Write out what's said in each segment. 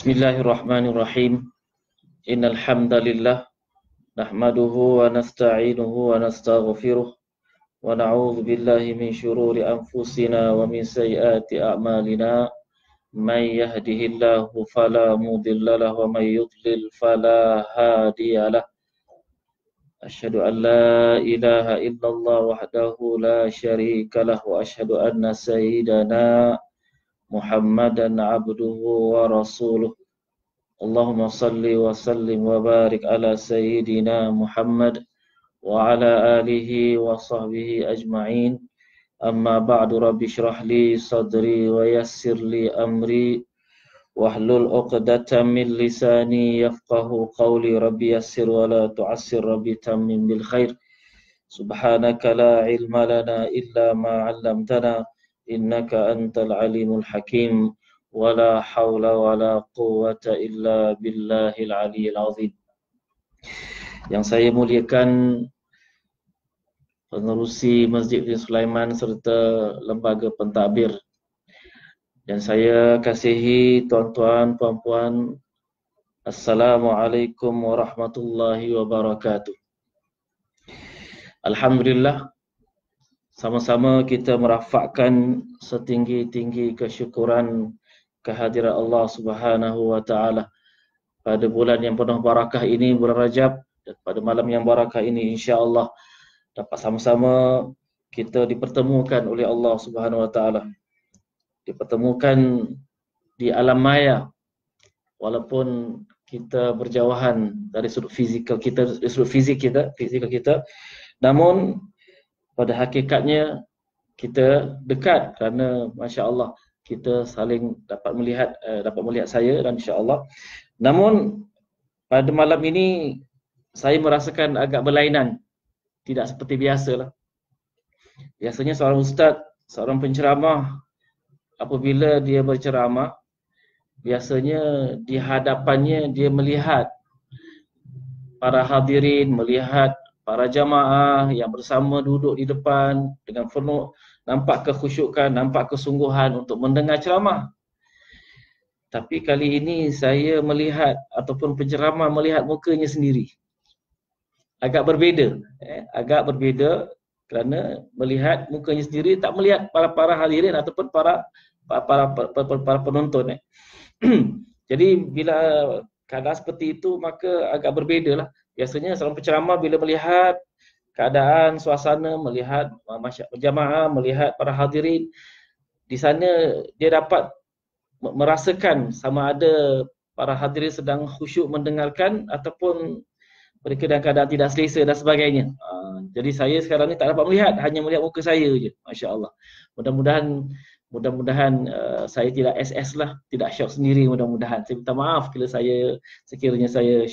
Bismillahirrahmanirrahim. Innal hamdalillah nahmaduhu wa nasta'inuhu wa nastaghfiruh wa na'udzu billahi min shururi anfusina wa min sayyiati a'malina. May yahdihillahu fala mudilla lahu wa may yudlil fala hadiyalah. Asyhadu an la ilaha illallah wahdahu la syarika lah wa asyhadu anna sayyidana Muhammadan abduhu wa rasuluh. Allahumma salli wa sallim wa barik ala sayyidina Muhammad wa ala alihi wa sahbihi ajma'in. Amma ba'du, rabbi syrah li sadri wa yassir li amri wahlul 'uqdatam min lisani yafqahu qawli. Rabbi yassir wa la tu'assir, rabbi tammim bil khair. Subhanaka la ilma lana illa ma 'allamtana innaka antal alimul hakim. Wala haula wala quwwata illa billahil aliyil azim. Yang saya muliakan pengerusi Masjid bin Sulaiman serta lembaga pentadbir, dan saya kasihi tuan-tuan, puan-puan, Assalamualaikum warahmatullahi wabarakatuh. Alhamdulillah, sama-sama kita merafakkan setinggi-tinggi kesyukuran kehadiran Allah Subhanahu wa taala pada bulan yang penuh barakah ini, bulan Rajab, dan pada malam yang barakah ini insya-Allah dapat sama-sama kita dipertemukan oleh Allah Subhanahu wa taala. Dipertemukan di alam maya walaupun kita berjauhan dari sudut fizikal kita, fizikal kita, namun pada hakikatnya kita dekat kerana masya-Allah kita saling dapat melihat saya dan insya-Allah. Namun pada malam ini saya merasakan agak berlainan, tidak seperti biasalah. Biasanya seorang ustaz, seorang penceramah, apabila dia berceramah, biasanya di hadapannya dia melihat para hadirin, melihat para jamaah yang bersama duduk di depan dengan penuh, nampak kekhusyukan, nampak kesungguhan untuk mendengar ceramah. Tapi kali ini saya melihat ataupun penceramah melihat mukanya sendiri. Agak berbeza kerana melihat mukanya sendiri, tak melihat para hadirin ataupun para penonton. Jadi bila keadaan seperti itu maka agak berbezalah. Biasanya seorang penceramah bila melihat keadaan, suasana, melihat jamaah, melihat para hadirin, di sana dia dapat merasakan sama ada para hadirin sedang khusyuk mendengarkan ataupun mereka dalam keadaan tidak selesa dan sebagainya. Jadi saya sekarang ni tak dapat melihat, hanya melihat muka saya je. Masya-Allah. Mudah-mudahan saya tidak SS lah, tidak syok sendiri mudah-mudahan. Saya minta maaf sekiranya saya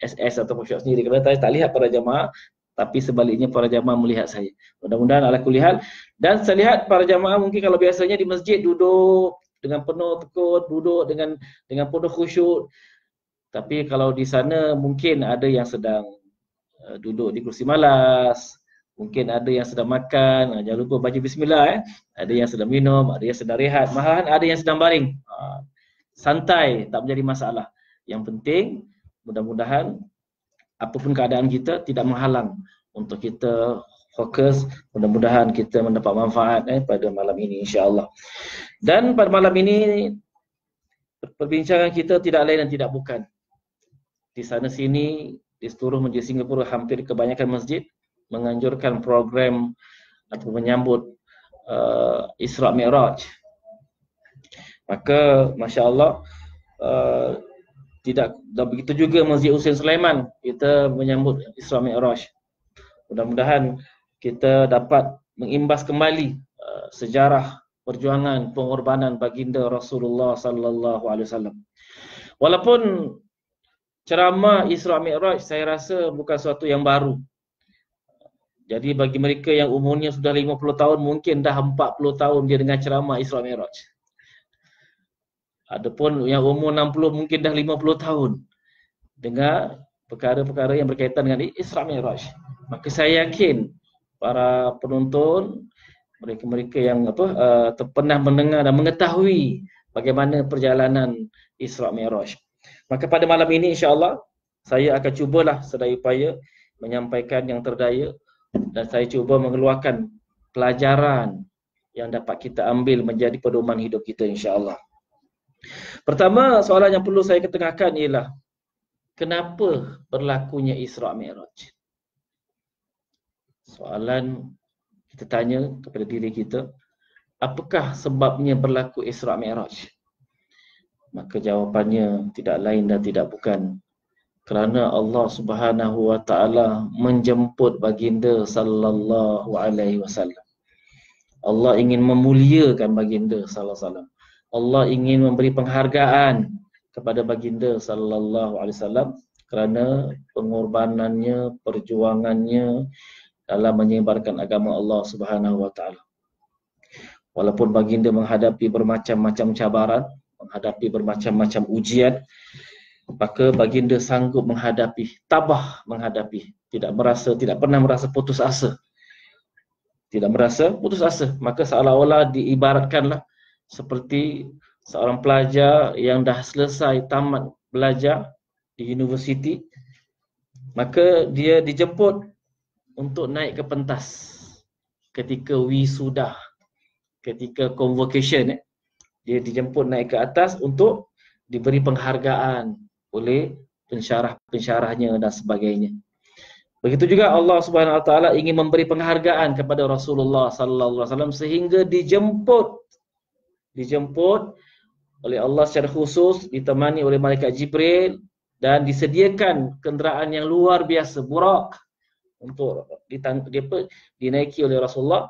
SS ataupun syok sendiri kerana saya tak lihat para jamaah, tapi sebaliknya para jamaah melihat saya. Mudah-mudahan ala kulli hal. Dan saya lihat para jamaah mungkin kalau biasanya di masjid duduk dengan penuh tekun, duduk dengan penuh khusyuk. Tapi kalau di sana mungkin ada yang sedang duduk di kursi malas, mungkin ada yang sedang makan, jangan lupa baca bismillah. Ada yang sedang minum, ada yang sedang rehat, malahan ada yang sedang baring. Santai, tak menjadi masalah. Yang penting mudah-mudahan apapun keadaan kita tidak menghalang untuk kita fokus. Mudah-mudahan kita mendapat manfaat pada malam ini insya-Allah. Dan pada malam ini perbincangan kita tidak lain dan tidak bukan. Di sana sini di seluruh Masjid Singapura, hampir kebanyakan masjid menganjurkan program atau menyambut Isra Mi'raj. Maka masya-Allah tidak begitu juga Masjid Hussein Sulaiman kita menyambut Isra Mi'raj. Mudah-mudahan kita dapat mengimbas kembali sejarah perjuangan pengorbanan baginda Rasulullah sallallahu alaihi wasallam. Walaupun ceramah Isra Mi'raj saya rasa bukan sesuatu yang baru. Jadi bagi mereka yang umurnya sudah 50 tahun, mungkin dah 40 tahun dia dengar ceramah Isra Mi'raj. Adapun yang umur 60 mungkin dah 50 tahun dengar perkara-perkara yang berkaitan dengan Isra Mi'raj. Maka saya yakin para penonton, mereka-mereka yang pernah mendengar dan mengetahui bagaimana perjalanan Isra' Mi'raj. Maka pada malam ini insya-Allah saya akan cubalah sedaya upaya menyampaikan yang terdaya dan saya cuba mengeluarkan pelajaran yang dapat kita ambil menjadi pedoman hidup kita insya-Allah. Pertama, soalan yang perlu saya ketengahkan ialah kenapa berlakunya Isra' Mi'raj? Soalan kita tanya kepada diri kita, apakah sebabnya berlaku Isra' Mi'raj? Maka jawapannya tidak lain dan tidak bukan kerana Allah Subhanahu wa taala menjemput baginda sallallahu alaihi wasallam. Allah ingin memuliakan baginda sallallahu alaihi wasallam. Allah ingin memberi penghargaan kepada baginda sallallahu alaihi wasallam kerana pengorbanannya, perjuangannya dalam menyebarkan agama Allah Subhanahu wa taala. Walaupun baginda menghadapi bermacam-macam cabaran, menghadapi bermacam-macam ujian, maka baginda sanggup menghadapi, tabah menghadapi, tidak pernah merasa putus asa. Tidak merasa putus asa. Maka seolah-olah diibaratkanlah seperti seorang pelajar yang dah selesai tamat belajar di universiti, maka dia dijemput untuk naik ke pentas ketika wisuda, ketika convocation, dia dijemput naik ke atas untuk diberi penghargaan oleh pensyarah-pensyarahnya dan sebagainya. Begitu juga Allah Subhanahu wa taala ingin memberi penghargaan kepada Rasulullah sallallahu alaihi wasallam sehingga dijemput oleh Allah secara khusus, ditemani oleh malaikat Jibril dan disediakan kenderaan yang luar biasa, burak, untuk dinaiki oleh Rasulullah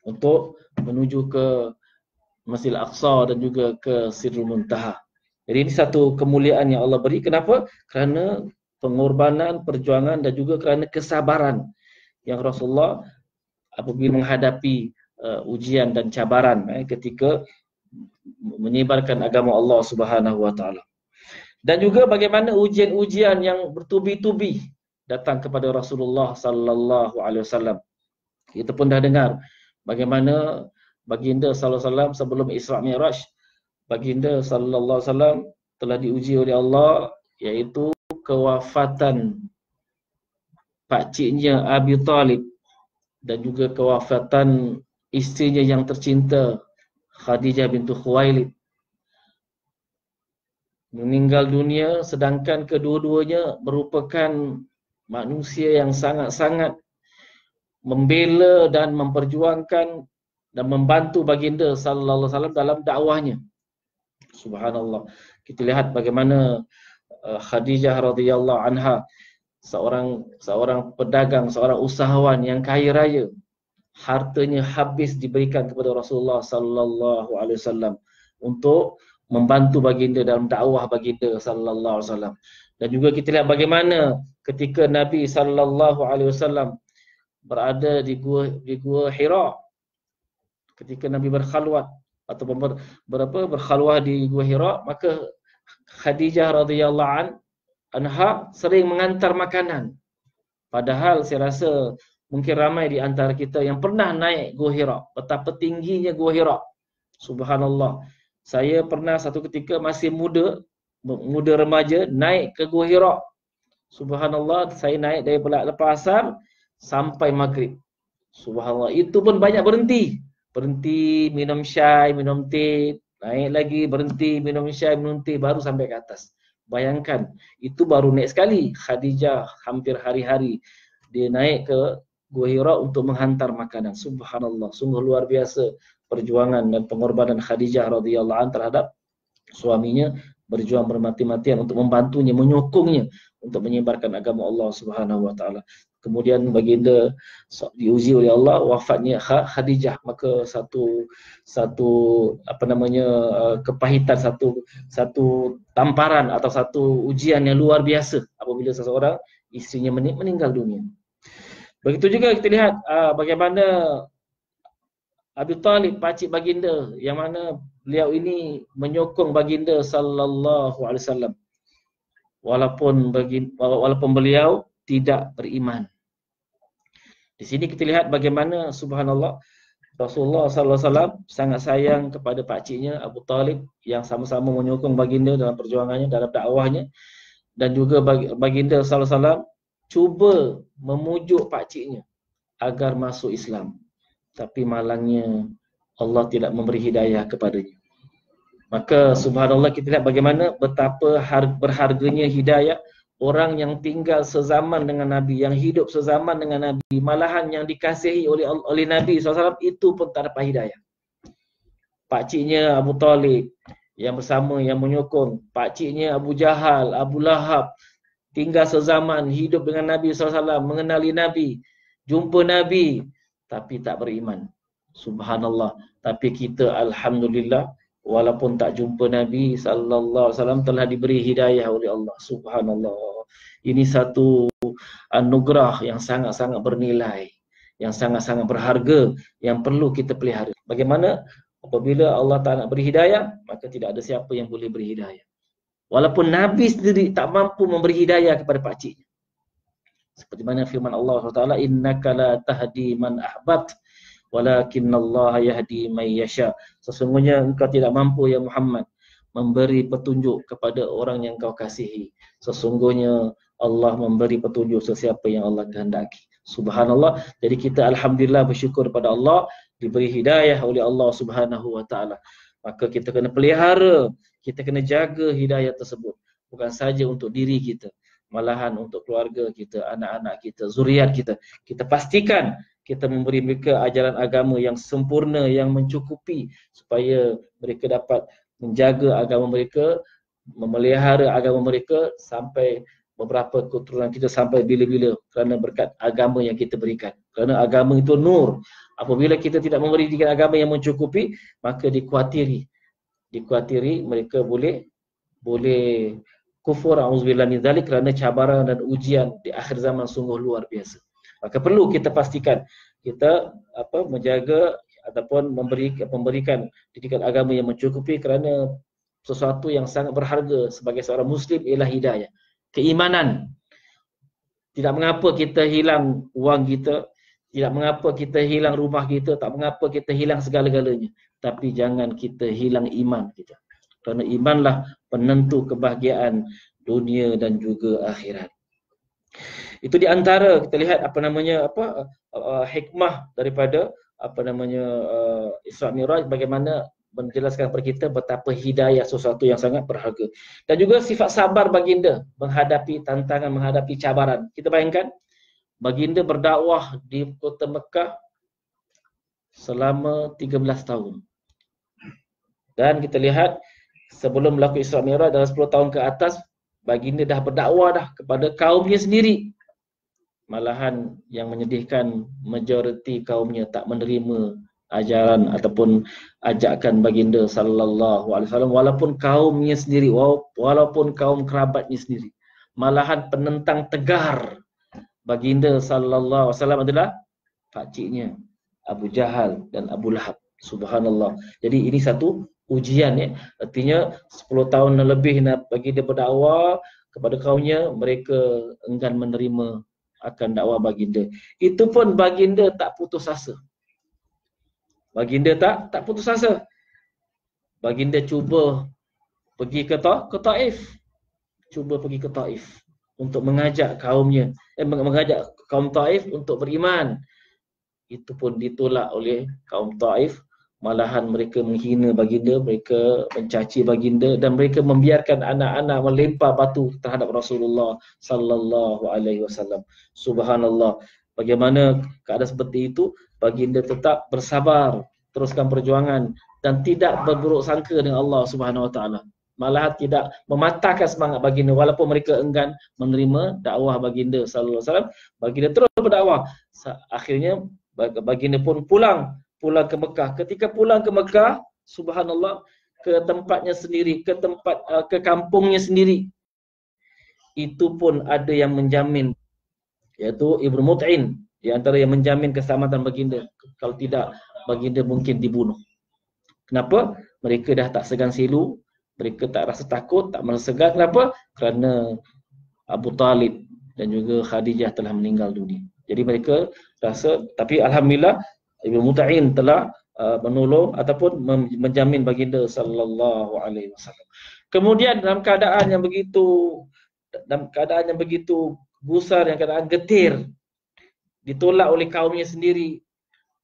untuk menuju ke Masjidil Aqsa dan juga ke Sidratul Muntaha. Jadi ini satu kemuliaan yang Allah beri. Kenapa? Kerana pengorbanan, perjuangan dan juga kerana kesabaran yang Rasulullah apabila menghadapi ujian dan cabaran ketika menyebarkan agama Allah Subhanahu wa taala. Dan juga bagaimana ujian-ujian yang bertubi-tubi datang kepada Rasulullah sallallahu alaihi wasallam. Kita pun dah dengar bagaimana baginda sallallahu alaihi wasallam sebelum Isra' Mi'raj, baginda sallallahu alaihi wasallam telah diuji oleh Allah, iaitu kewafatan pakciknya Abi Talib dan juga kewafatan isterinya yang tercinta Khadijah bintu Khuwailid. Meninggal dunia sedangkan kedua-duanya merupakan manusia yang sangat-sangat membela dan memperjuangkan dan membantu baginda sallallahu alaihi wasallam dalam dakwahnya. Subhanallah. Kita lihat bagaimana Khadijah radhiyallahu anha, seorang pedagang, seorang usahawan yang kaya raya, hartanya habis diberikan kepada Rasulullah sallallahu alaihi wasallam untuk membantu baginda dalam dakwah baginda sallallahu alaihi wasallam. Dan juga kita lihat bagaimana ketika Nabi sallallahu alaihi wasallam berada di gua Hira, ketika Nabi berkhalwat ataupun berkhalwah di gua Hira, maka Khadijah radhiyallahu anha sering mengantar makanan. Padahal saya rasa mungkin ramai di antara kita yang pernah naik Gua Hira, betapa tingginya Gua Hira. Subhanallah. Saya pernah satu ketika masih muda remaja naik ke Gua Hira. Subhanallah, saya naik dari lepas asar sampai maghrib. Subhanallah, itu pun banyak berhenti minum syai, minum teh, naik lagi, berhenti minum syai, minum teh, baru sampai ke atas. Bayangkan, itu baru naik sekali. Khadijah hampir hari-hari dia naik ke Gua Hira untuk menghantar makanan. Subhanallah, sungguh luar biasa perjuangan dan pengorbanan Khadijah radhiyallahu anha terhadap suaminya, berjuang bermati-matian untuk membantunya, menyokongnya untuk menyebarkan agama Allah Subhanahu wa taala. Kemudian baginda diuji oleh Allah, wafatnya Khadijah, maka satu kepahitan, satu tamparan atau satu ujian yang luar biasa apabila seseorang isterinya meninggal dunia. Begitu juga kita lihat bagaimana Abi Talib, pakcik baginda, yang mana beliau ini menyokong baginda sallallahu alaihi wasallam walaupun beliau tidak beriman. Di sini kita lihat bagaimana subhanallah Rasulullah SAW sangat sayang kepada pakciknya Abu Talib yang sama-sama menyokong baginda dalam perjuangannya, dalam dakwahnya, dan juga baginda SAW cuba memujuk pakciknya agar masuk Islam. Tapi malangnya Allah tidak memberi hidayah kepadanya. Maka subhanallah, kita lihat bagaimana betapa berharganya hidayah orang yang tinggal sezaman dengan Nabi, yang hidup sezaman dengan Nabi, malahan yang dikasihi oleh Nabi SAW, itu pun tak dapat hidayah. Pakciknya Abu Talib yang bersama, yang menyokong, pakciknya Abu Jahal, Abu Lahab, tinggal sezaman, hidup dengan Nabi SAW, mengenali Nabi, jumpa Nabi, tapi tak beriman. Subhanallah. Tapi kita alhamdulillah, walaupun tak jumpa Nabi sallallahu alaihi wasallam, telah diberi hidayah oleh Allah. Subhanallah. Ini satu anugerah yang sangat-sangat bernilai, yang sangat-sangat berharga, yang perlu kita pelihara. Bagaimana apabila Allah tak nak beri hidayah, maka tidak ada siapa yang boleh beri hidayah. Walaupun Nabi sendiri tak mampu memberi hidayah kepada pakciknya. Seperti mana firman Allah SWT, innaka la tahdi man ahbabt walakinnallaha yahdi man yasha. Sesungguhnya engkau tidak mampu ya Muhammad memberi petunjuk kepada orang yang kau kasihi. Sesungguhnya Allah memberi petunjuk sesiapa yang Allah kehendaki. Subhanallah. Jadi kita alhamdulillah bersyukur kepada Allah diberi hidayah oleh Allah Subhanahu wa taala. Maka kita kena pelihara, kita kena jaga hidayah tersebut. Bukan saja untuk diri kita, malahan untuk keluarga kita, anak-anak kita, zuriat kita. Kita pastikan kita memberi mereka ajaran agama yang sempurna, yang mencukupi, supaya mereka dapat menjaga agama mereka, memelihara agama mereka sampai beberapa keturunan kita, sampai bila-bila, kerana berkat agama yang kita berikan. Kerana agama itu nur. Apabila kita tidak memberikan agama yang mencukupi, maka dikuatiri mereka boleh kufur, auzubillah min zalik, kerana cabaran dan ujian di akhir zaman sungguh luar biasa. Maka perlu kita pastikan kita menjaga ataupun memberikan didikan agama yang mencukupi, kerana sesuatu yang sangat berharga sebagai seorang muslim ialah hidayah, keimanan. Tidak mengapa kita hilang wang kita, tidak mengapa kita hilang rumah kita, tak mengapa kita hilang segala-galanya, tapi jangan kita hilang iman kita. Kerana imanlah penentu kebahagiaan dunia dan juga akhirat. Itu di antara kita lihat hikmah daripada Isra Mi'raj, bagaimana menjelaskan kepada kita betapa hidayah sesuatu yang sangat berharga. Dan juga sifat sabar baginda menghadapi tantangan, menghadapi cabaran. Kita bayangkan baginda berdakwah di kota Mekah selama 13 tahun. Dan kita lihat sebelum berlaku Isra Mi'raj, dalam 10 tahun ke atas, baginda dah berdakwah dah kepada kaumnya sendiri. Malahan yang menyedihkan, majoriti kaumnya tak menerima ajaran ataupun ajakan baginda sallallahu alaihi wasallam, walaupun kaumnya sendiri, walaupun kaum kerabatnya sendiri. Malahan penentang tegar baginda sallallahu alaihi wasallam adalah pakciknya Abu Jahal dan Abu Lahab. Subhanallah. Jadi ini satu ujian ya. Artinya 10 tahun lebih baginda berdakwah kepada kaumnya, mereka enggan menerima akan dakwah baginda. Itu pun baginda tak putus asa. Baginda tak putus asa. Baginda cuba pergi ke Taif. Cuba pergi ke Taif untuk mengajak kaumnya, mengajak kaum Taif untuk beriman. Itu pun ditolak oleh kaum Taif. Malahan mereka menghina baginda, mereka mencaci baginda, dan mereka membiarkan anak-anak melempar batu terhadap Rasulullah sallallahu alaihi wasallam. Subhanallah. Bagaimana keadaan seperti itu, baginda tetap bersabar, teruskan perjuangan dan tidak berburuk sangka dengan Allah Subhanahu wa taala. Malahan tidak mematahkan semangat baginda walaupun mereka enggan menerima dakwah baginda sallallahu alaihi wasallam. Baginda terus berdakwah. Akhirnya baginda pun pulang ke Mekah. Ketika pulang ke Mekah, subhanallah, ke tempatnya sendiri, ke kampungnya sendiri, itu pun ada yang menjamin, iaitu Ibnu Mut'in, di antara yang menjamin keselamatan baginda. Kalau tidak, baginda mungkin dibunuh. Kenapa? Mereka dah tak segan silu, mereka tak rasa takut, tak merasa segan. Kenapa? Kerana Abu Talib dan juga Khadijah telah meninggal dunia. Jadi mereka rasa, tapi alhamdulillah Ibnu Mut'im telah menolong ataupun menjamin baginda sallallahu alaihi wasallam. Kemudian dalam keadaan yang begitu gusar, yang keadaan getir, ditolak oleh kaumnya sendiri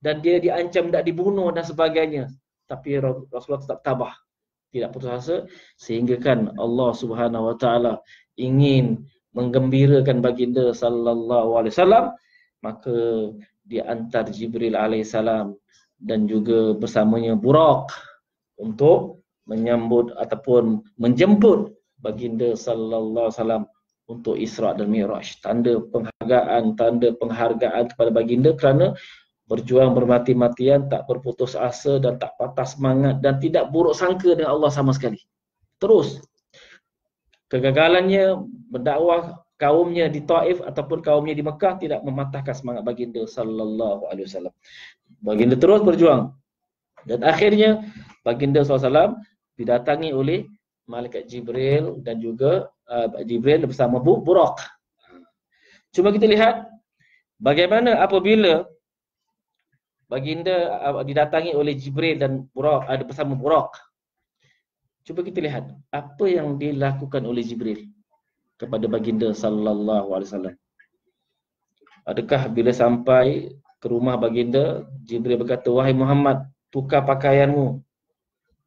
dan dia diancam tidak dibunuh dan sebagainya, tapi Rasulullah tetap tabah, tidak putus asa, sehingga kan Allah Subhanahu wa taala ingin menggembirakan baginda sallallahu alaihi wasallam, maka diantar Jibril alaihissalam dan juga bersamanya Buraq untuk menyambut ataupun menjemput baginda sallallahu alaihi wasallam untuk Isra' dan Mi'raj. Tanda penghargaan kepada baginda kerana berjuang bermati-matian, tak berputus asa dan tak patah semangat dan tidak buruk sangka dengan Allah sama sekali. Terus kegagalannya berdakwah kaumnya di Taif ataupun kaumnya di Mekah tidak mematahkan semangat baginda sallallahu alaihi wasallam. Baginda terus berjuang dan akhirnya baginda sallallahu alaihi wasallam didatangi oleh malaikat Jibril dan juga Jibril bersama Buraq. Cuma kita lihat bagaimana apabila baginda didatangi oleh Jibril dan Buraq, ada bersama Buraq. Cuba kita lihat apa yang dilakukan oleh Jibril kepada baginda sallallahu alaihi wasallam. Adakah bila sampai ke rumah baginda, Jibril berkata, "Wahai Muhammad, tukar pakaianmu.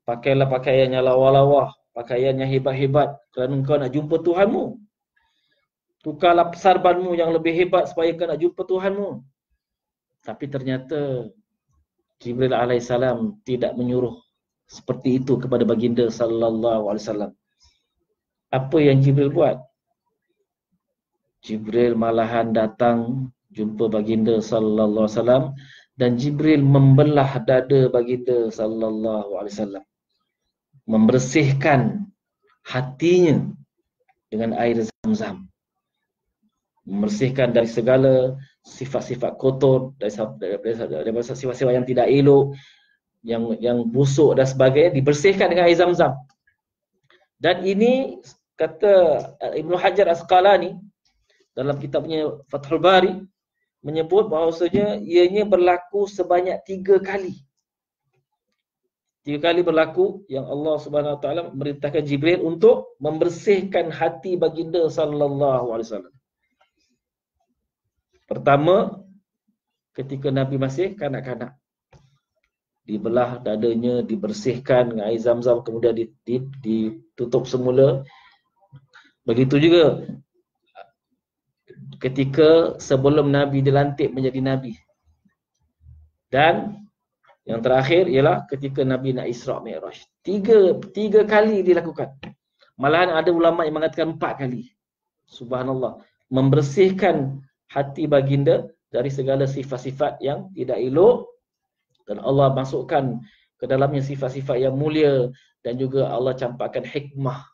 Pakailah pakaian yang lawa-lawa, pakaian yang hebat-hebat kerana engkau nak jumpa Tuhanmu. Tukarlah sarbanmu yang lebih hebat supaya engkau nak jumpa Tuhanmu." Tapi ternyata Jibril alaihissalam tidak menyuruh seperti itu kepada baginda sallallahu alaihi wasallam. Apa yang Jibril buat? Jibril malahan datang jumpa baginda sallallahu alaihi wasallam dan Jibril membelah dada baginda sallallahu alaihi wasallam, membersihkan hatinya dengan air Zam-Zam, membersihkan dari segala sifat-sifat kotor, dari sifat-sifat yang tidak elok, yang busuk dan sebagainya, dibersihkan dengan air Zam-Zam. Dan ini kata Ibnu Hajar Asqalani dalam kitabnya Fathul Bari menyebut bahawasanya ianya berlaku sebanyak 3 kali. 3 kali berlaku yang Allah Subhanahu Wa Taala memerintahkan Jibril untuk membersihkan hati baginda sallallahu alaihi wasallam. Pertama, ketika Nabi masih kanak-kanak, dibelah dadanya, dibersihkan dengan air Zam-Zam, kemudian ditutup semula. Begitu juga ketika sebelum Nabi dilantik menjadi Nabi. Dan yang terakhir ialah ketika Nabi nak Isra' Mi'raj. Tiga kali dilakukan. Malahan ada ulama yang mengatakan 4 kali. Subhanallah. Membersihkan hati baginda dari segala sifat-sifat yang tidak elok, dan Allah masukkan ke dalamnya sifat-sifat yang mulia, dan juga Allah campakkan hikmah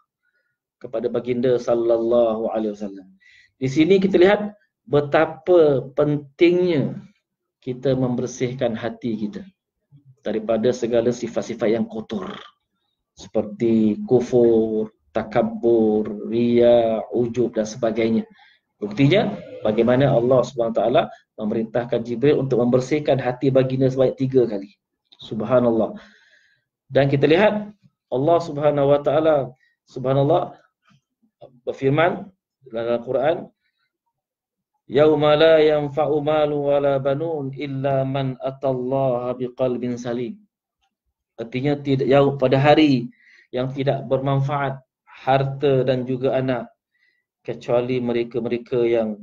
kepada baginda sallallahu alaihi wasallam. Di sini kita lihat betapa pentingnya kita membersihkan hati kita daripada segala sifat-sifat yang kotor seperti kufur, takabbur, riya, ujub dan sebagainya. Buktinya bagaimana Allah Subhanahu Wa Taala memerintahkan Jibril untuk membersihkan hati baginda sebanyak 3 kali. Subhanallah. Dan kita lihat Allah Subhanahu Wa Taala subhanallah berfirman dalam Al-Quran, "Yauma la yanfa'u malu wala banun illa man atallaha biqalbin salim." Artinya pada hari yang tidak bermanfaat harta dan juga anak kecuali mereka-mereka yang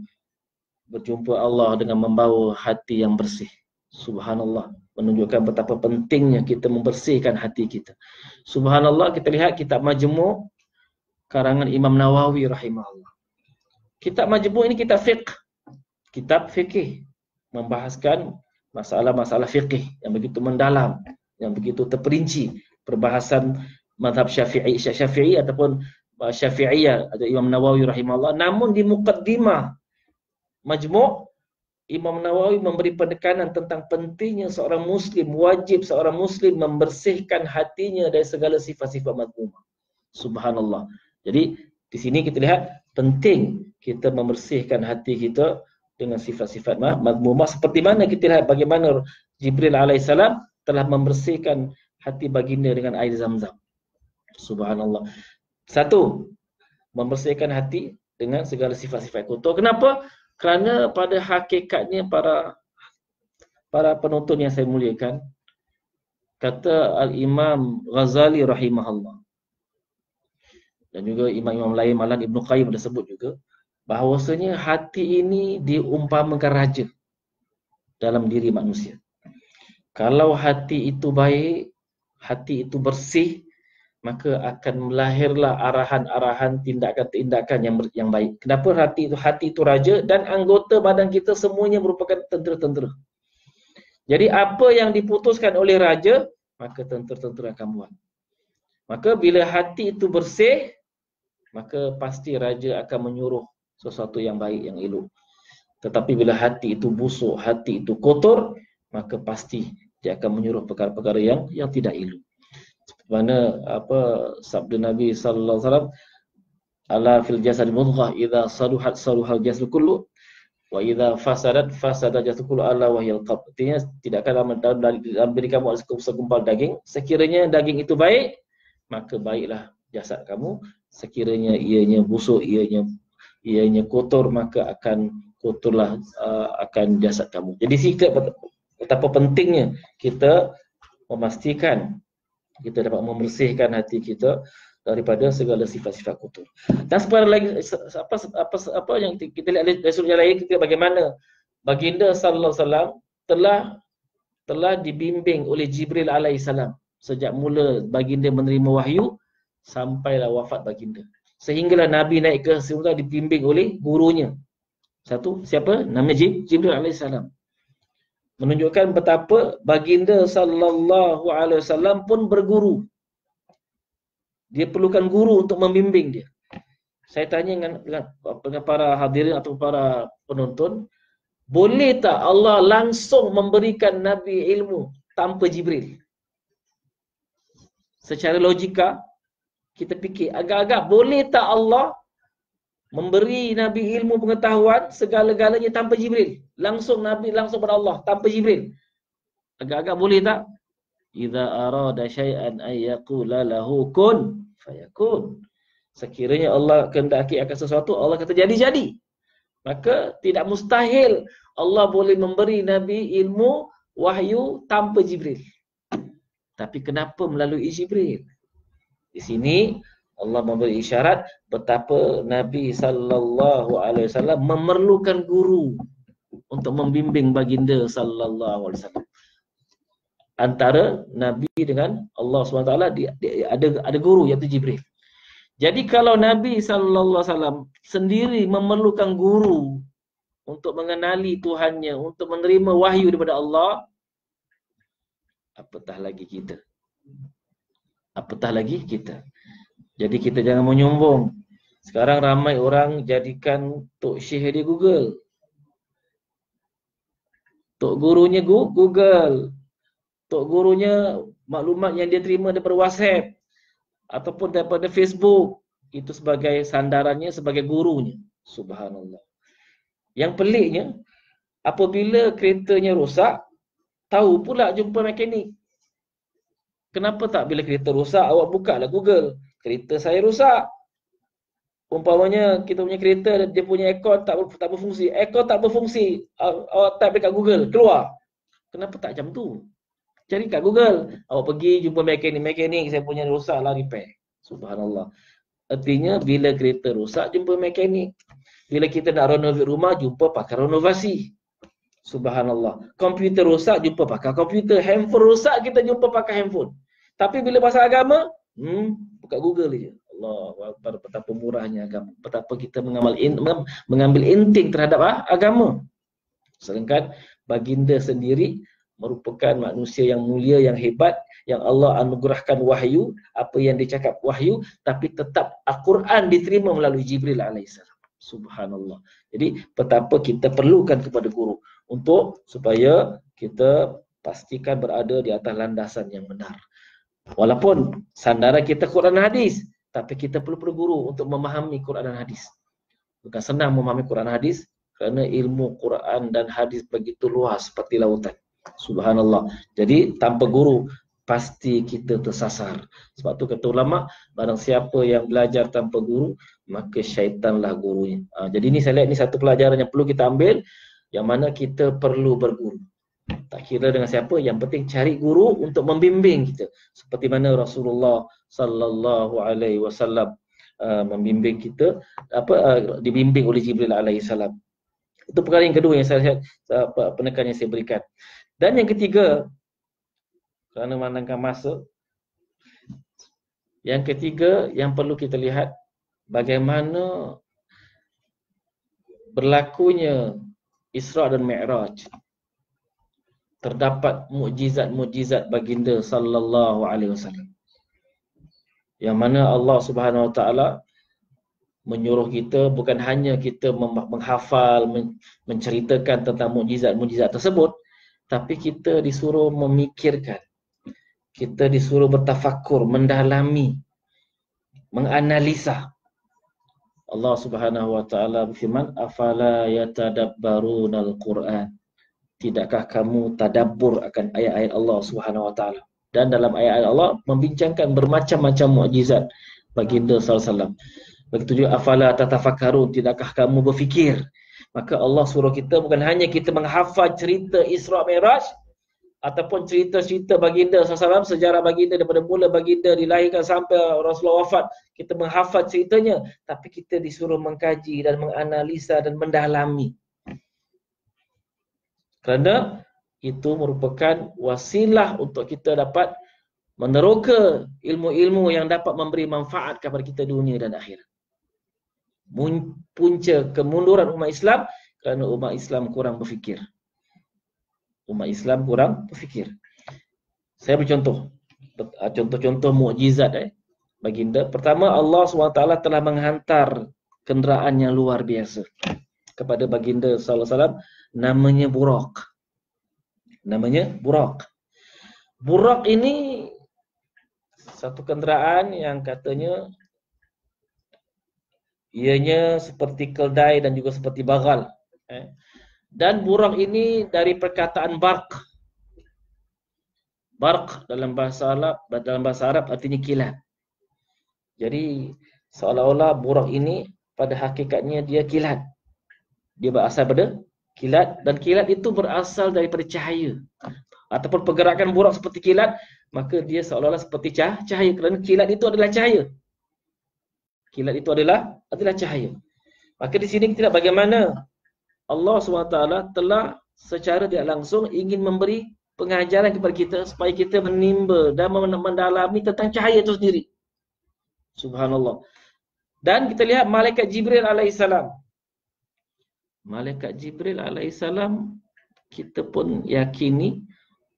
berjumpa Allah dengan membawa hati yang bersih. Subhanallah, menunjukkan betapa pentingnya kita membersihkan hati kita. Subhanallah, kita lihat kitab Majmu' karangan Imam Nawawi rahimahullah. Kitab Majmu' ini kitab fiqh, kitab fikih, membahaskan masalah-masalah fikih yang begitu mendalam, yang begitu terperinci, perbahasan mazhab Syafi'i ataupun Syafi'iyah atau Imam Nawawi rahimahullah. Namun di muqaddimah Majmu', Imam Nawawi memberi penekanan tentang pentingnya seorang muslim, wajib seorang muslim membersihkan hatinya dari segala sifat-sifat madmumah. Subhanallah. Jadi di sini kita lihat penting kita membersihkan hati kita dengan sifat-sifat madmumah. Seperti mana kita lihat bagaimana Jibril alaihissalam telah membersihkan hati baginda dengan air Zam-Zam. Subhanallah. Satu, membersihkan hati dengan segala sifat-sifat kotor. Kenapa? Kerana pada hakikatnya para penonton yang saya muliakan, kata Al-Imam Ghazali rahimahullah, dan juga imam-imam lain, malah Ibn Qayyim ada sebut juga, bahawasanya hati ini diumpamakan raja dalam diri manusia. Kalau hati itu baik, hati itu bersih, maka akan melahirlah arahan-arahan, tindakan-tindakan yang baik. Kenapa hati itu raja, dan anggota badan kita semuanya merupakan tentera-tentera. Jadi apa yang diputuskan oleh raja, maka tentera-tentera akan buat. Maka bila hati itu bersih, maka pasti raja akan menyuruh sesuatu yang baik, yang elok. Tetapi bila hati itu busuk, hati itu kotor, maka pasti dia akan menyuruh perkara-perkara yang tidak elok. Mana sabda Nabi sallallahu alaihi wasallam, ala fil jasad mudghah idza saluhat saluhal jasad kullu wa idza fasadat fasada jasad kullu ala wahyal qalb. Artinya tidak akan dalam diri kamu ada segumpal daging, sekiranya daging itu baik, maka baiklah jasad kamu. Sekiranya ianya busuk, ianya kotor, maka akan kotorlah akan jasad kamu. Jadi sikap betapa pentingnya kita memastikan kita dapat membersihkan hati kita daripada segala sifat-sifat kotor. Dan seperti lagi apa yang kita lihat dari sudut lain, kita bagaimana baginda sallallahu alaihi wasallam telah dibimbing oleh Jibril alaihissalam sejak mula baginda menerima wahyu sampailah wafat baginda. Sehinggalah Nabi naik ke surga dibimbing oleh gurunya. Satu, siapa? Namanya Jibril alaihissalam. Menunjukkan betapa baginda sallallahu alaihi wasallam pun berguru. Dia perlukan guru untuk membimbing dia. Saya tanya dengan para hadirin atau para penonton, boleh tak Allah langsung memberikan Nabi ilmu tanpa Jibril? Secara logika, kita fikir agak-agak boleh tak Allah memberi Nabi ilmu pengetahuan segala-galanya tanpa Jibril? Langsung Nabi langsung pada Allah tanpa Jibril. Agak-agak boleh tak? Idza arada syai'an ay yaqula lahu kun fayakun. Sekiranya Allah kehendaki akan sesuatu, Allah kata jadi. Maka tidak mustahil Allah boleh memberi Nabi ilmu wahyu tanpa Jibril. Tapi kenapa melalui Jibril? Di sini Allah memberi isyarat betapa Nabi sallallahu alaihi wasallam memerlukan guru untuk membimbing baginda sallallahu alaihi wasallam. Antara Nabi dengan Allah SWT ada guru, iaitu Jibril. Jadi kalau Nabi sallallahu alaihi wasallam sendiri memerlukan guru untuk mengenali Tuhannya, untuk menerima wahyu daripada Allah, apatah lagi kita. Jadi kita jangan menyombong. Sekarang ramai orang jadikan tok syekh dia Google. Tok gurunya Google. Tok gurunya maklumat yang dia terima daripada WhatsApp ataupun daripada Facebook, itu sebagai sandarannya, sebagai gurunya. Subhanallah. Yang peliknya, apabila keretanya rosak, tahu pula jumpa mekanik. Kenapa tak bila kereta rosak, awak buka lah Google. Kereta saya rosak. Umpamanya kita punya kereta, dia punya aircon tak berfungsi. Aircon tak berfungsi. Awak type dekat Google, keluar. Kenapa tak macam tu? Cari kat Google. Awak pergi jumpa mekanik, saya punya rosak lah, repair. Subhanallah. Artinya bila kereta rosak, jumpa mekanik. Bila kita nak renovate rumah, jumpa pakar renovasi. Subhanallah. Komputer rosak, jumpa pakar komputer. Handphone rosak, kita jumpa pakar handphone. Tapi bila pasal agama, buka Google je. Allah, betapa murahnya agama. Betapa kita mengambil inting terhadap agama. Sedangkan baginda sendiri merupakan manusia yang mulia, yang hebat, yang Allah anugerahkan wahyu, apa yang dicakap wahyu, tapi tetap Al-Quran diterima melalui Jibril alaihissalam. Subhanallah. Jadi betapa kita perlukan kepada guru untuk supaya kita pastikan berada di atas landasan yang benar. Walaupun sandaran kita Quran dan hadis, tapi kita perlu guru untuk memahami Quran dan hadis. Bukan senang memahami Quran dan hadis kerana ilmu Quran dan hadis begitu luas seperti lautan. Subhanallah. Jadi tanpa guru pasti kita tersasar. Sebab tu kata ulama, barang siapa yang belajar tanpa guru, maka syaitanlah gurunya. Jadi ni saya lihat ni satu pelajaran yang perlu kita ambil, yang mana kita perlu berguru. Tak kira dengan siapa, yang penting cari guru untuk membimbing kita. Seperti mana Rasulullah sallallahu alaihi wasallam membimbing kita, dibimbing oleh Jibril alaihi salam. Itu perkara yang kedua yang saya lihat, penekanan yang saya berikan. Dan yang ketiga, kerana memandangkan masa, yang ketiga yang perlu kita lihat, bagaimana berlakunya Isra dan Mi'raj. Terdapat mukjizat-mukjizat baginda sallallahu alaihi wasallam, yang mana Allah Subhanahu wa taala menyuruh kita bukan hanya kita menghafal, menceritakan tentang mukjizat-mukjizat tersebut, tapi kita disuruh memikirkan, kita disuruh bertafakur, mendalami, menganalisa. Allah Subhanahu wa taala berfirman, afala yatadabbarunal Quran. Tidakkah kamu tadabbur akan ayat-ayat Allah Subhanahu wa taala? Dan dalam ayat-ayat Allah membincangkan bermacam-macam mukjizat baginda sallallahu alaihi wasallam. Begitu juga afala tatafakkarun, tidakkah kamu berfikir? Maka Allah suruh kita bukan hanya kita menghafal cerita Isra Mi'raj ataupun cerita-cerita baginda sallallahu alaihi wasallam, sejarah baginda daripada mula baginda dilahirkan sampai Rasulullah wafat, kita menghafal ceritanya, tapi kita disuruh mengkaji dan menganalisa dan mendalami. Kerana itu merupakan wasilah untuk kita dapat meneroka ilmu-ilmu yang dapat memberi manfaat kepada kita dunia dan akhirat. Punca kemunduran umat Islam kerana umat Islam kurang berfikir. Umat Islam kurang berfikir. Saya bercontoh. Contoh-contoh mukjizat baginda. Pertama, Allah SWT telah menghantar kenderaan yang luar biasa kepada baginda sallallahu alaihi wasallam, namanya Buraq. Namanya Buraq. Buraq ini satu kenderaan yang katanya ianya seperti keldai dan juga seperti bagal. Dan Buraq ini dari perkataan barq. Barq dalam bahasa Arab artinya kilat. Jadi seolah-olah Buraq ini pada hakikatnya dia kilat. Dia berasal pada kilat, dan kilat itu berasal daripada cahaya. Ataupun pergerakan Buraq seperti kilat, maka dia seolah-olah seperti cahaya, kerana kilat itu adalah cahaya. Kilat itu adalah cahaya. Maka di sini kita lihat bagaimana Allah SWT telah secara tidak langsung ingin memberi pengajaran kepada kita supaya kita menimba dan mendalami tentang cahaya itu sendiri. Subhanallah. Dan kita lihat malaikat Jibril alaihissalam. Malaikat Jibril alaihissalam kita pun yakini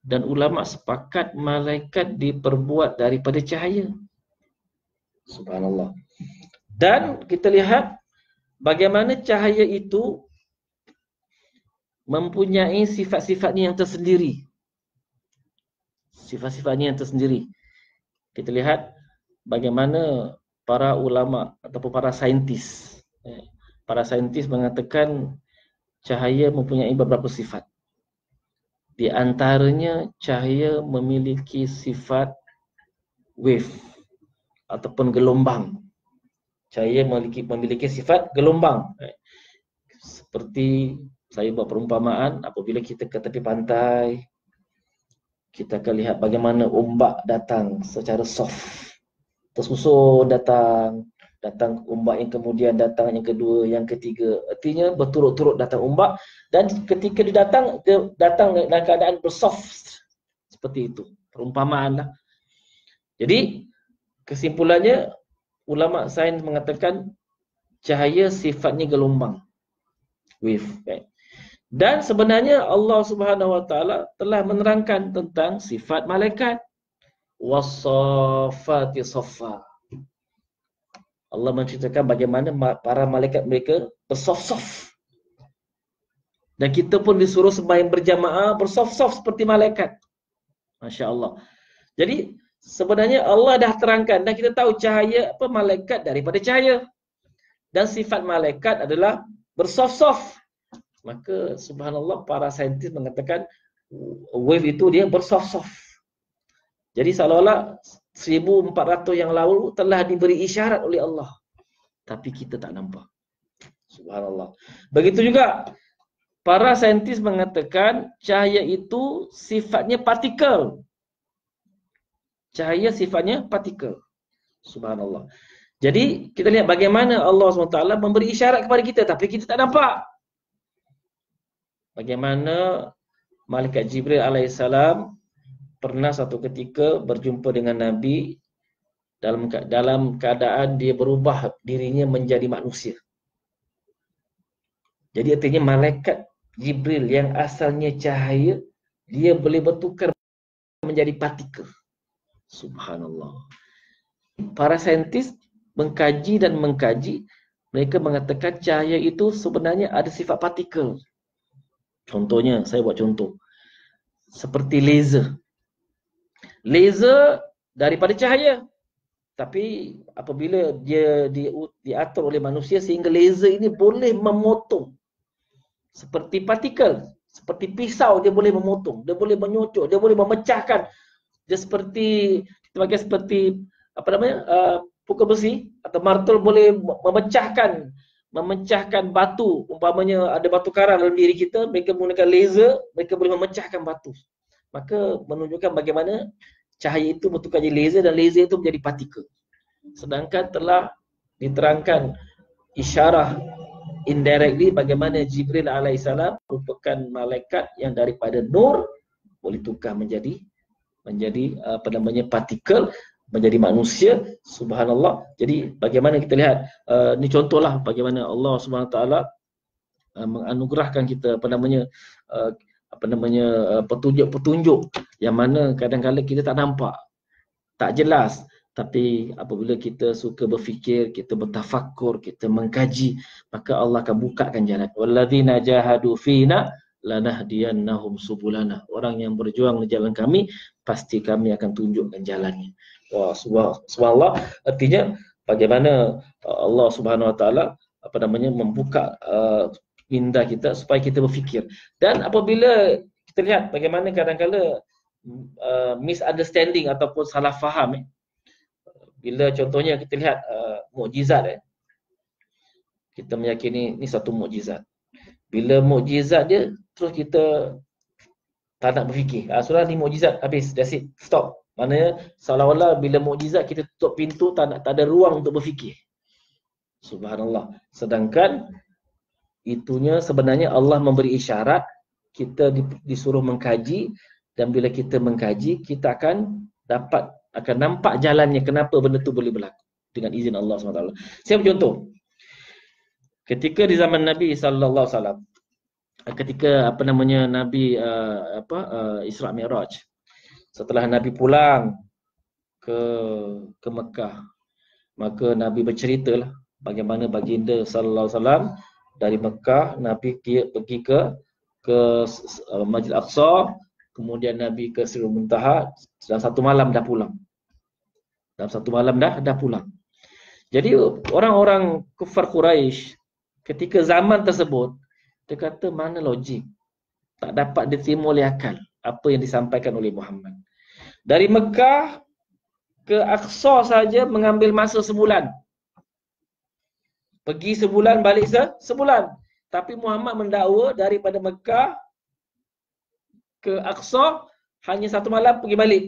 dan ulama sepakat malaikat diperbuat daripada cahaya. Subhanallah. Dan kita lihat bagaimana cahaya itu mempunyai sifat-sifatnya yang tersendiri. Sifat-sifatnya yang tersendiri. Kita lihat bagaimana para ulama ataupun para saintis. Para saintis mengatakan cahaya mempunyai beberapa sifat. Di antaranya cahaya memiliki sifat wave ataupun gelombang. Cahaya memiliki sifat gelombang. Seperti saya buat perumpamaan, apabila kita ke tepi pantai, kita akan lihat bagaimana ombak datang secara soft. Tersusun datang ombak yang kemudian datang yang kedua, yang ketiga. Artinya berturut-turut datang ombak, dan ketika dia datang dalam keadaan bersoft. Seperti itu. Perumpamaan lah. Jadi kesimpulannya, ulama sains mengatakan cahaya sifatnya gelombang. Wave. Dan sebenarnya Allah Subhanahu wa taala telah menerangkan tentang sifat malaikat. Was-saffati saffa. Allah menceritakan bagaimana para malaikat mereka bersoft-soft. Dan kita pun disuruh sembahyang berjamaah bersoft-soft seperti malaikat. Masya Allah. Jadi sebenarnya Allah dah terangkan dan kita tahu cahaya malaikat daripada cahaya. Dan sifat malaikat adalah bersoft-soft. Maka subhanallah para saintis mengatakan wave itu dia bersoft-soft. Jadi seolah-olah 1400 yang lalu telah diberi isyarat oleh Allah, tapi kita tak nampak. Subhanallah. Begitu juga para saintis mengatakan cahaya itu sifatnya partikel. Cahaya sifatnya partikel. Subhanallah. Jadi kita lihat bagaimana Allah SWT memberi isyarat kepada kita, tapi kita tak nampak. Bagaimana Malaikat Jibril alaihissalam pernah satu ketika berjumpa dengan Nabi dalam keadaan dia berubah dirinya menjadi manusia. Jadi artinya Malaikat Jibril yang asalnya cahaya, dia boleh bertukar menjadi partikel. Subhanallah. Para saintis mengkaji dan mengkaji, mereka mengatakan cahaya itu sebenarnya ada sifat partikel. Contohnya, saya buat contoh. Seperti laser. Laser daripada cahaya. Tapi apabila dia diatur oleh manusia sehingga laser ini boleh memotong. Seperti partikel. Seperti pisau dia boleh memotong. Dia boleh menyocok. Dia boleh memecahkan. Dia seperti, kita panggil seperti, apa namanya, pukul besi atau martel boleh memecahkan batu. Umpamanya ada batu karang dalam diri kita, mereka menggunakan laser, mereka boleh memecahkan batu. Maka menunjukkan bagaimana cahaya itu bertukar jadi laser dan laser itu menjadi partikel. Sedangkan telah diterangkan isyarah indirectly bagaimana Jibril alaihissalam merupakan malaikat yang daripada nur boleh tukar menjadi apa namanya partikel, menjadi manusia. Subhanallah. Jadi bagaimana kita lihat, ni contohlah bagaimana Allah SWT menganugerahkan kita petunjuk-petunjuk yang mana kadang-kadang kita tak nampak, tak jelas. Tapi apabila kita suka berfikir, kita bertafakkur, kita mengkaji, maka Allah akan bukakan jalan. Walladzina jahadu fina lanahdiyannahum subulana. Orang yang berjuang di jalan kami, pasti kami akan tunjukkan jalannya. Wah, subhanallah. Artinya bagaimana Allah Subhanahu Wa Taala membuka minda kita supaya kita berfikir. Dan apabila kita lihat bagaimana kadang-kadang misunderstanding ataupun salah faham, bila contohnya kita lihat mukjizat, kita meyakini ini satu mukjizat. Bila mukjizat dia, terus kita tak nak berfikir. Sudah ni mukjizat, habis, that's it, stop. Maknanya seolah-olah bila mukjizat kita tutup pintu, tak ada ruang untuk berfikir. Subhanallah. Sedangkan itunya sebenarnya Allah memberi isyarat, kita disuruh mengkaji, dan bila kita mengkaji, kita akan nampak jalannya, kenapa benda tu boleh berlaku dengan izin Allah SWT. Saya bercontoh. Ketika di zaman Nabi sallallahu alaihi wasallam, ketika Nabi Isra Mi'raj, setelah Nabi pulang ke Mekah, maka Nabi berceritalah bagaimana baginda sallallahu alaihi wasallam dari Mekah, Nabi pergi ke Masjid Aqsa, kemudian Nabi ke Sidratul Muntaha, dalam satu malam dah pulang. Dalam satu malam dah pulang. Jadi orang-orang kufar Quraisy ketika zaman tersebut, dia kata mana logik, tak dapat diterima oleh akal apa yang disampaikan oleh Muhammad. Dari Mekah ke Aqsa saja mengambil masa sebulan. Pergi sebulan, balik sebulan. Tapi Muhammad mendakwa daripada Mekah ke Aqsa hanya satu malam pergi balik.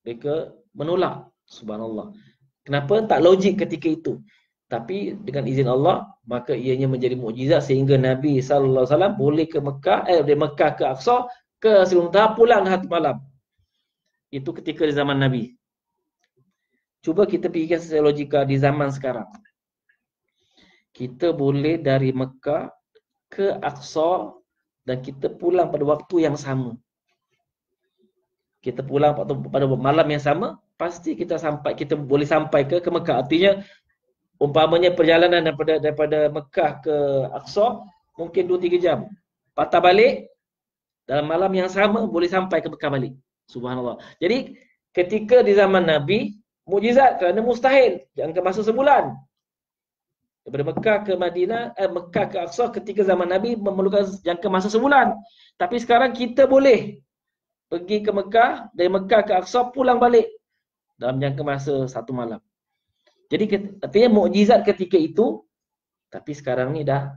Mereka menolak. Subhanallah. Kenapa? Tak logik ketika itu. Tapi dengan izin Allah, maka ianya menjadi mukjizat sehingga Nabi sallallahu alaihi wasallam boleh ke Mekah, dari Mekah ke Aqsa, ke Sidratul Muntaha, pulang satu malam. Itu ketika di zaman Nabi. Cuba kita fikirkan secara logika di zaman sekarang. Kita boleh dari Mekah ke Aqsa dan kita pulang pada waktu yang sama. Kita pulang pada malam yang sama, pasti kita boleh sampai ke Mekah. Artinya umpamanya perjalanan daripada Mekah ke Aqsa mungkin 2-3 jam. Patah balik dalam malam yang sama boleh sampai ke Mekah balik. Subhanallah. Jadi ketika di zaman Nabi, mukjizat kerana mustahil, jangan ke masa sebulan. Daripada Mekah ke Madinah, Mekah ke Aqsa ketika zaman Nabi memerlukan jangka masa sebulan. Tapi sekarang kita boleh pergi ke Mekah, dari Mekah ke Aqsa pulang balik dalam jangka masa 1 malam. Jadi artinya mukjizat ketika itu, tapi sekarang ni dah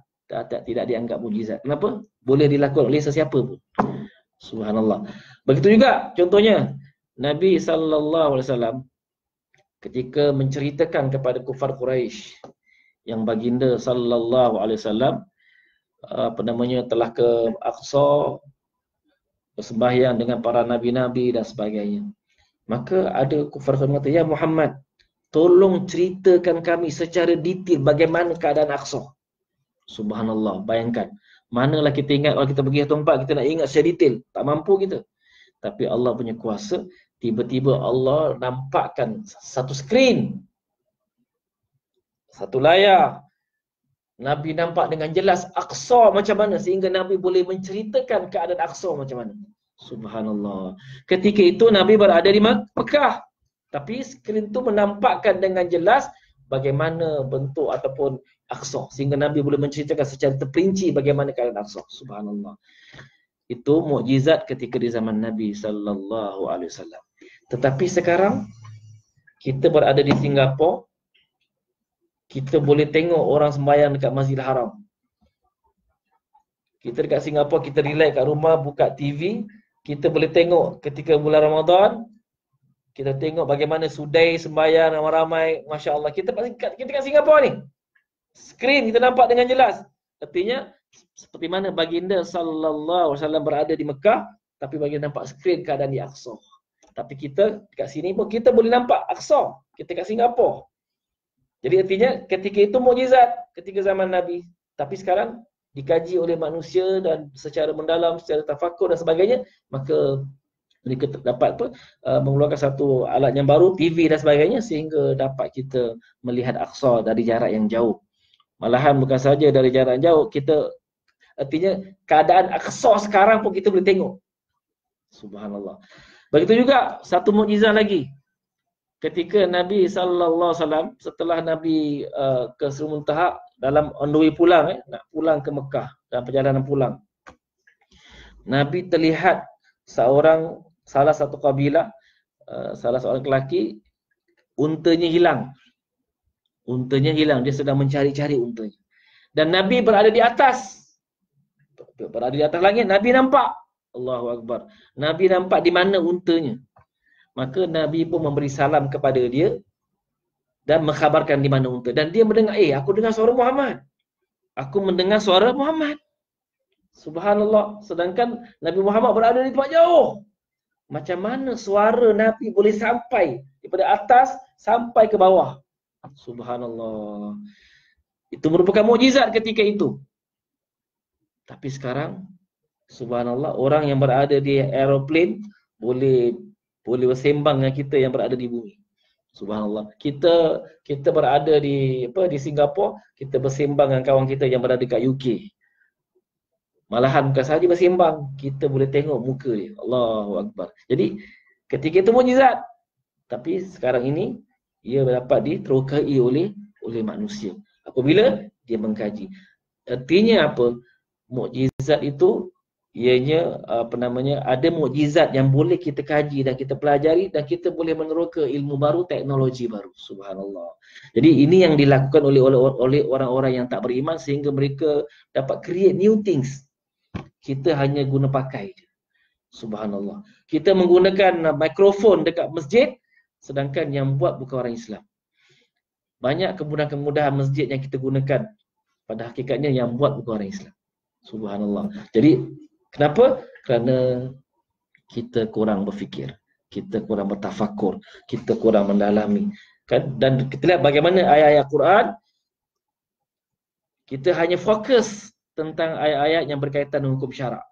tidak dianggap mukjizat. Kenapa? Boleh dilakukan oleh sesiapa pun. Subhanallah. Begitu juga contohnya Nabi SAW ketika menceritakan kepada kufar Quraisy yang baginda SAW telah ke Aqsa bersembahyang dengan para nabi-nabi dan sebagainya. Maka ada kufar kata, ya Muhammad, tolong ceritakan kami secara detail bagaimana keadaan Aqsa. Subhanallah, bayangkan. Manalah kita ingat kalau kita pergi tempat, kita nak ingat secara detail. Tak mampu kita. Tapi Allah punya kuasa, tiba-tiba Allah nampakkan satu skrin, satu layar. Nabi nampak dengan jelas Aqsa macam mana sehingga Nabi boleh menceritakan keadaan Aqsa macam mana. Subhanallah. Ketika itu Nabi berada di Mekah. Tapi skrin itu menampakkan dengan jelas bagaimana bentuk ataupun Aqsa. Sehingga Nabi boleh menceritakan secara terperinci bagaimana keadaan Aqsa. Subhanallah. Itu mukjizat ketika di zaman Nabi SAW. Tetapi sekarang, kita berada di Singapura, kita boleh tengok orang sembahyang dekat Masjidil Haram. Kita dekat Singapura, kita relax kat rumah, buka TV, kita boleh tengok ketika bulan Ramadan, kita tengok bagaimana sudai sembahyang ramai-ramai, Masya Allah. Kita kat Singapura ni, skrin kita nampak dengan jelas. Artinya, seperti mana baginda sallallahu alaihi wasallam berada di Mekah, tapi baginda nampak skrin keadaan di Aqsa. Tapi kita kat sini pun kita boleh nampak Aqsa. Kita kat Singapura. Jadi artinya ketika itu mukjizat ketika zaman Nabi. Tapi sekarang dikaji oleh manusia dan secara mendalam, secara tafakur dan sebagainya, maka mereka dapat mengeluarkan satu alat yang baru, TV dan sebagainya, sehingga dapat kita melihat Aqsa dari jarak yang jauh. Malahan bukan saja dari jarak jauh, kita artinya keadaan Aqsa sekarang pun kita boleh tengok. Subhanallah. Begitu juga satu mukjizat lagi. Ketika Nabi SAW setelah Nabi ke Sidratul Muntaha dalam on the way pulang, nak pulang ke Mekah, dalam perjalanan pulang, Nabi terlihat salah satu kabilah, salah seorang lelaki, untanya hilang. Untanya hilang, dia sedang mencari-cari untanya. Dan Nabi berada di atas. Berada di atas langit, Nabi nampak. Allahu Akbar. Nabi nampak di mana untanya. Maka Nabi pun memberi salam kepada dia dan mengkhabarkan di mana unta. Dan dia mendengar, aku dengar suara Muhammad. Aku mendengar suara Muhammad. Subhanallah. Sedangkan Nabi Muhammad berada di tempat jauh. Macam mana suara Nabi boleh sampai daripada atas sampai ke bawah? Subhanallah. Itu merupakan mukjizat ketika itu. Tapi sekarang, subhanallah, orang yang berada di aeroplane boleh bersembang dengan kita yang berada di bumi. Subhanallah. Kita berada di Singapura, kita bersembang dengan kawan kita yang berada dekat UK. Malahan bukan sahaja bersembang, kita boleh tengok muka dia. Allahu Akbar. Jadi ketika itu mukjizat. Tapi sekarang ini ia dapat diterokai oleh manusia apabila dia mengkaji. Artinya apa? Mukjizat itu ianya ada mukjizat yang boleh kita kaji dan kita pelajari dan kita boleh meneroka ilmu baru, teknologi baru. Subhanallah. Jadi ini yang dilakukan oleh orang-orang yang tak beriman sehingga mereka dapat create new things. Kita hanya guna pakai je. Subhanallah. Kita menggunakan mikrofon dekat masjid sedangkan yang buat bukan orang Islam. Banyak kemudahan-kemudahan masjid yang kita gunakan, pada hakikatnya yang buat bukan orang Islam. Subhanallah. Jadi kenapa? Kerana kita kurang berfikir, kita kurang bertafakur, kita kurang mendalami. Dan kita lihat bagaimana ayat-ayat Quran, kita hanya fokus tentang ayat-ayat yang berkaitan dengan hukum syarak.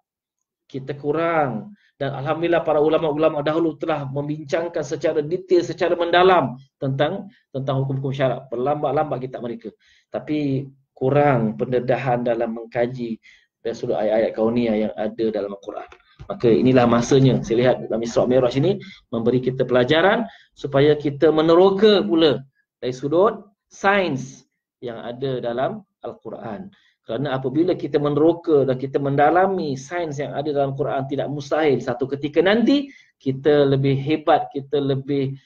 Kita kurang. Dan alhamdulillah para ulama-ulama dahulu telah membincangkan secara detail, secara mendalam tentang hukum-hukum syarak. Berlambat-lambat kitab mereka. Tapi kurang pendedahan dalam mengkaji dari sudut ayat-ayat kauniyah yang ada dalam Al-Quran. Maka inilah masanya, saya lihat dalam Isra' Mi'raj ini memberi kita pelajaran supaya kita meneroka pula dari sudut sains, yang ada dalam Al-Quran. Kerana apabila kita meneroka dan kita mendalami sains yang ada dalam Quran, tidak mustahil satu ketika nanti kita lebih hebat, kita lebih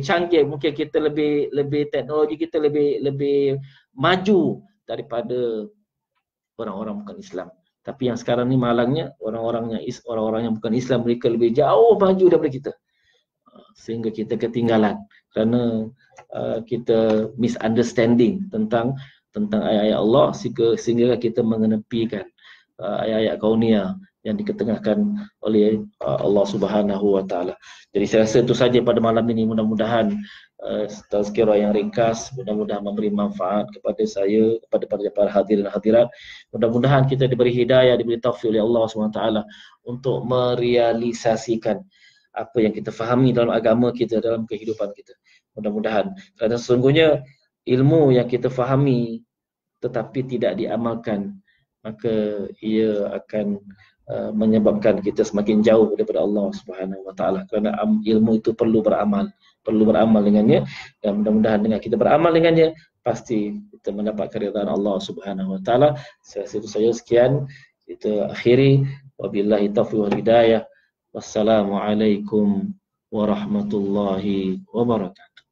canggih, mungkin kita lebih teknologi kita lebih maju daripada orang-orang bukan Islam. Tapi yang sekarang ni malangnya orang-orang yang bukan Islam, mereka lebih jauh maju daripada kita. Sehingga kita ketinggalan kerana kita misunderstanding tentang ayat-ayat Allah, sehingga kita mengenepikan ayat-ayat kauniyah yang diketengahkan oleh Allah Subhanahu wa taala. Jadi saya rasa itu saja pada malam ini, mudah-mudahan tazkirah yang ringkas mudah-mudahan memberi manfaat kepada saya, kepada para hadirin dan hadirat. Mudah-mudahan kita diberi hidayah, diberi taufik oleh Allah Subhanahu wa taala untuk merealisasikan apa yang kita fahami dalam agama kita, dalam kehidupan kita. Mudah-mudahan, kerana sesungguhnya ilmu yang kita fahami tetapi tidak diamalkan, maka ia akan menyebabkan kita semakin jauh daripada Allah Subhanahu wa taala. Kerana ilmu itu perlu beramal dengannya, dan mudah-mudahan dengan kita beramal dengannya pasti kita mendapat keridhaan Allah Subhanahu wa taala. Saya rasa itu saja, sekian kita akhiri. Wabillahi taufiq wal hidayah. Wassalamualaikum warahmatullahi wabarakatuh.